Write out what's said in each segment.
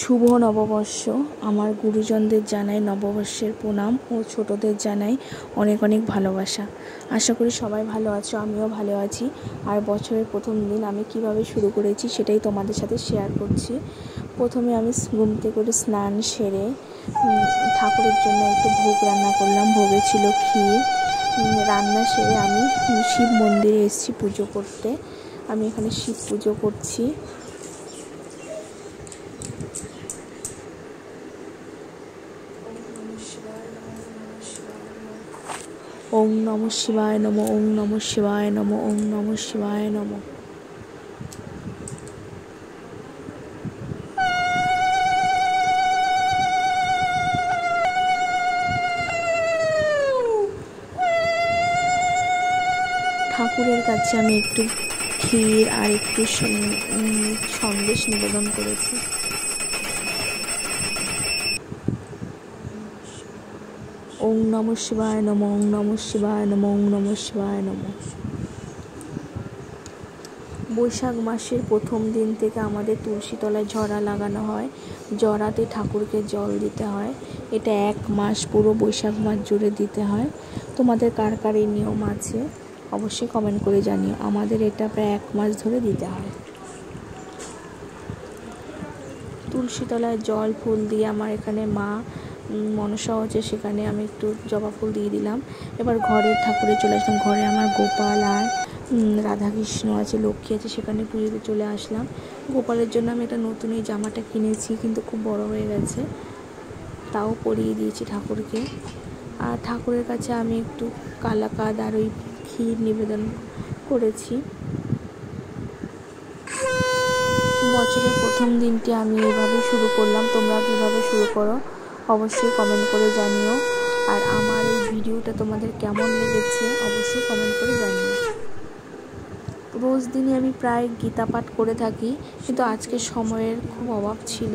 শুভ নববর্ষ। আমার গুরুজনদের জানাই নববর্ষের প্রণাম ও ছোটদের জানাই অনেক অনেক ভালোবাসা। আশা করি সবাই ভালো আছো, আমিও ভালো আছি। আর বছরের প্রথম দিন আমি কিভাবে শুরু করেছি সেটাই তোমাদের সাথে শেয়ার করছি। প্রথমে আমি ঘুম থেকে করে স্নান সেরে ঠাকুরের জন্য একটু ভোগ রান্না করলাম। ভোগে ছিল ক্ষীর। রান্না সেরে আমি শিব মন্দিরে এসেছি পুজো করতে। আমি এখানে শিব পুজো করছি। ওং নমঃ শিবায় নমঃ, ওং নমঃ শিবায় নমঃ, ওং নমঃ শিবায় নমঃ। ঠাকুরের কাছে আমি একটু ক্ষীর আর একটু সন্দেশ নিবেদন করেছি। ওং নমঃ শিবায় নমঃ, ওং নমঃ শিবায় নমঃ, ওং নমঃ শিবায় নমঃ। বৈশাখ মাসের প্রথম দিন থেকে আমাদের তুলসী তলায় জড়া লাগানো হয়। জড়াতে ঠাকুরকে জল দিতে হয়। এটা 1 মাস পুরো বৈশাখ মাস জুড়ে দিতে হয়। তোমাদের কার কার এই নিয়ম আছে অবশ্যই কমেন্ট করে জানিও। আমাদের এটা প্রায় 1 মাস ধরে দিতে হয়। তুলসী তলায় জল ফুল দিয়ে আমার এখানে মা মনসা হচ্ছে, সেখানে আমি একটু জবা ফুল দিয়ে দিলাম। এবার ঘরের ঠাকুরে চলে আসলাম। ঘরে আমার গোপাল আর রাধাকৃষ্ণ আছে, লক্ষ্মী আছে, সেখানে পুজোতে চলে আসলাম। গোপালের জন্য আমি একটা নতুন এই জামাটা কিনেছি, কিন্তু খুব বড় হয়ে গেছে, তাও পরিয়ে দিয়েছি ঠাকুরকে। আর ঠাকুরের কাছে আমি একটু কালাকাঁদ আর ওই ক্ষীর নিবেদন করেছি। বছরের প্রথম দিনটি আমি এভাবে শুরু করলাম। তোমরা কীভাবে শুরু করো অবশ্যই কমেন্ট করে জানিও। আর আমার এই ভিডিওটা তোমাদের কেমন লেগেছে অবশ্যই কমেন্ট করে জানিও। রোজ দিনই আমি প্রায় গীতা পাঠ করে থাকি, কিন্তু আজকে সময়ের খুব অভাব ছিল,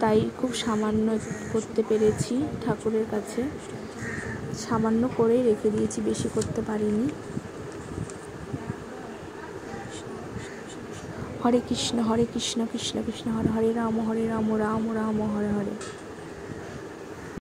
তাই খুব সামান্য করতে পেরেছি। ঠাকুরের কাছে সামান্য করেই রেখে দিয়েছি, বেশি করতে পারিনি। হরে কৃষ্ণ কৃষ্ণ কৃষ্ণ হরে হরে, রাম রাম রাম হরে হরে।